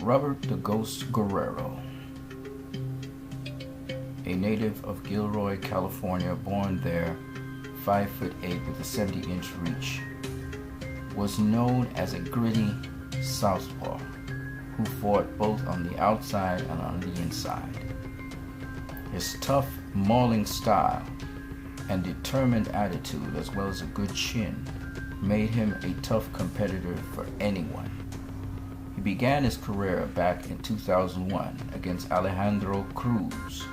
Robert the Ghost Guerrero, a native of Gilroy, California, born there, 5'8" with a 70-inch reach, was known as a gritty southpaw who fought both on the outside and on the inside. His tough, mauling style and determined attitude, as well as a good chin, made him a tough competitor for anyone. He began his career back in 2001 against Alejandro Cruz,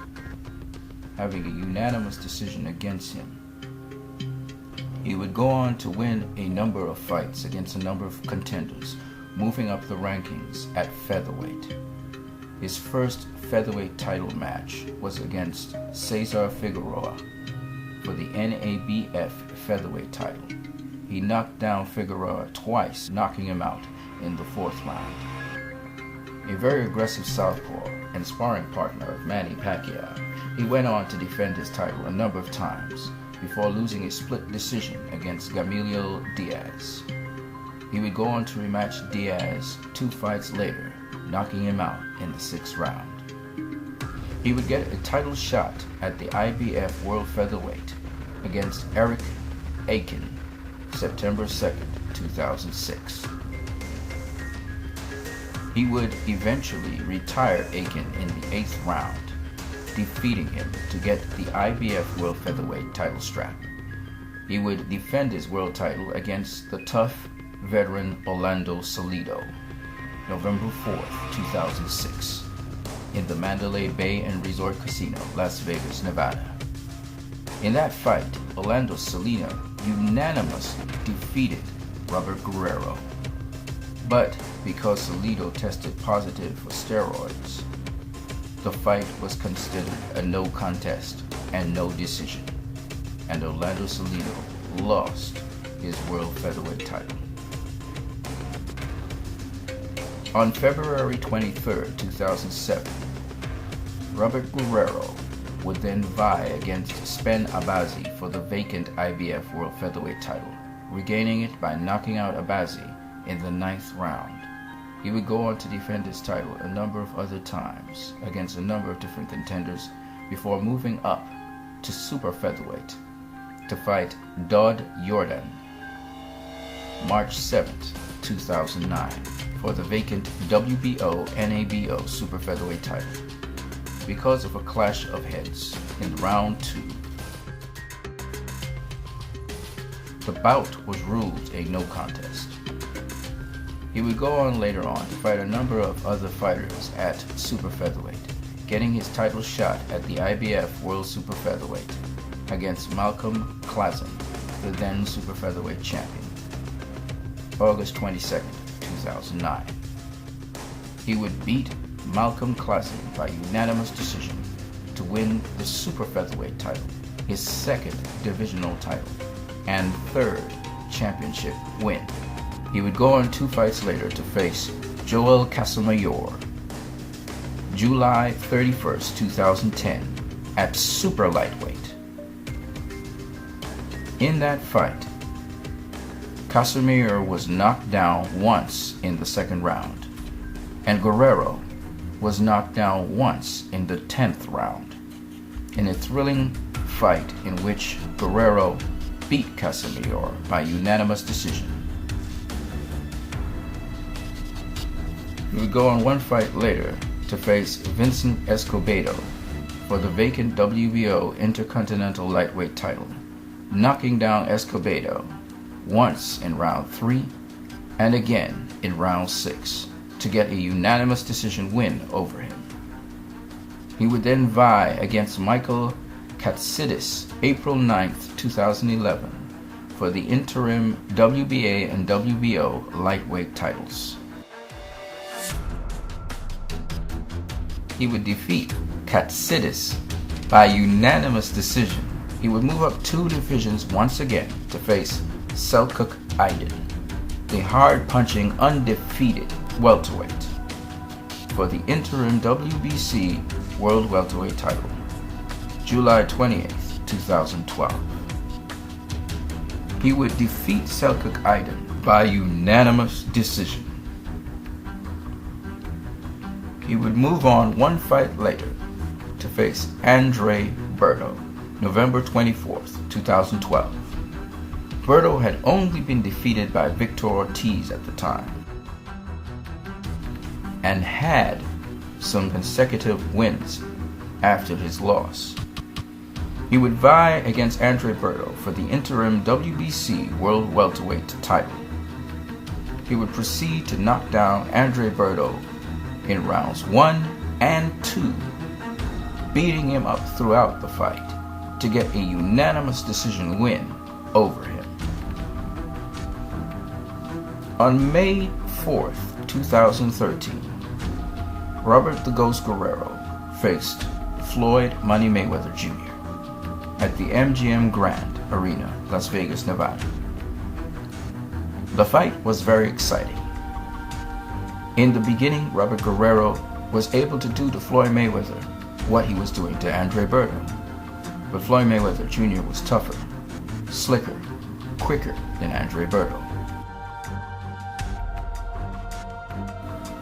having a unanimous decision against him. He would go on to win a number of fights against a number of contenders, moving up the rankings at featherweight. His first featherweight title match was against Cesar Figueroa for the NABF featherweight title. He knocked down Figueroa twice, knocking him out in the fourth round. A very aggressive southpaw and sparring partner of Manny Pacquiao, he went on to defend his title a number of times before losing a split decision against Gamaliel Diaz. He would go on to rematch Diaz 2 fights later, knocking him out in the 6th round. He would get a title shot at the IBF World Featherweight against Eric Aiken, September 2nd, 2006. He would eventually retire Aiken in the 8th round, defeating him to get the IBF World Featherweight title strap. He would defend his world title against the tough veteran Orlando Salido, November 4th, 2006, in the Mandalay Bay and Resort Casino, Las Vegas, Nevada. In that fight, Orlando Salido unanimously defeated Robert Guerrero. But because Salido tested positive for steroids, the fight was considered a no contest and no decision, and Orlando Salido lost his world featherweight title. On February 23, 2007, Robert Guerrero would then vie against Spen Abazi for the vacant IBF World Featherweight title, regaining it by knocking out Abazi in the 9th round. He would go on to defend his title a number of other times against a number of different contenders before moving up to super featherweight to fight Dodd Yordan, March 7, 2009, for the vacant WBO/NABO super featherweight title because of a clash of heads in round 2. The bout was ruled a no contest. He would go on later on to fight a number of other fighters at super featherweight, getting his title shot at the IBF World Super Featherweight against Malcolm Klassen, the then super featherweight champion, August 22, 2009. He would beat Malcolm Klassen by unanimous decision to win the super featherweight title, his 2nd divisional title, and 3rd championship win. He would go on 2 fights later to face Joel Casamayor, July 31, 2010, at super lightweight. In that fight, Casamayor was knocked down once in the 2nd round, and Guerrero was knocked down once in the 10th round, in a thrilling fight in which Guerrero beat Casamayor by unanimous decision. He would go on 1 fight later to face Vincent Escobedo for the vacant WBO Intercontinental Lightweight title, knocking down Escobedo once in round 3 and again in round 6 to get a unanimous decision win over him. He would then vie against Michael Katsidis April 9, 2011 for the interim WBA and WBO lightweight titles. He would defeat Katsidis by unanimous decision. He would move up 2 divisions once again to face Selçuk Aydin, the hard-punching, undefeated welterweight, for the interim WBC World Welterweight title, July 28, 2012. He would defeat Selçuk Aydin by unanimous decision. He would move on one fight later to face Andre Berto, November 24th, 2012. Berto had only been defeated by Victor Ortiz at the time and had some consecutive wins after his loss. He would vie against Andre Berto for the interim WBC World Welterweight title. He would proceed to knock down Andre Berto in rounds 1 and 2, beating him up throughout the fight to get a unanimous decision win over him. On May 4th, 2013, Robert "The Ghost" Guerrero faced Floyd "Money" Mayweather Jr. at the MGM Grand Arena, Las Vegas, Nevada. The fight was very exciting. In the beginning, Robert Guerrero was able to do to Floyd Mayweather what he was doing to Andre Berto, but Floyd Mayweather Jr. was tougher, slicker, quicker than Andre Berto,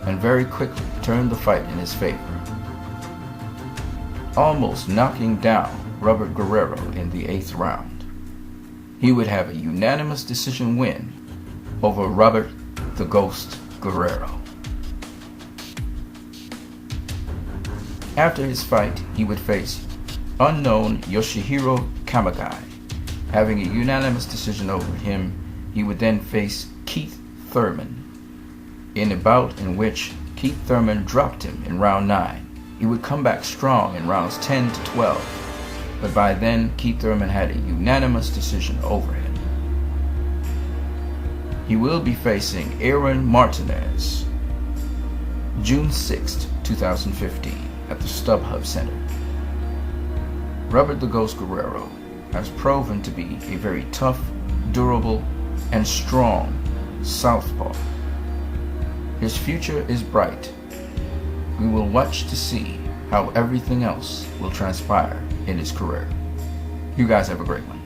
and very quickly turned the fight in his favor, almost knocking down Robert Guerrero in the 8th round. He would have a unanimous decision win over Robert "The Ghost" Guerrero. After his fight, he would face unknown Yoshihiro Kamagai. Having a unanimous decision over him, he would then face Keith Thurman in a bout in which Keith Thurman dropped him in round 9. He would come back strong in rounds 10 to 12, but by then Keith Thurman had a unanimous decision over him. He will be facing Aaron Martinez June 6, 2015 at the StubHub Center. Robert "The Ghost" Guerrero has proven to be a very tough, durable, and strong southpaw. His future is bright. We will watch to see how everything else will transpire in his career. You guys have a great one.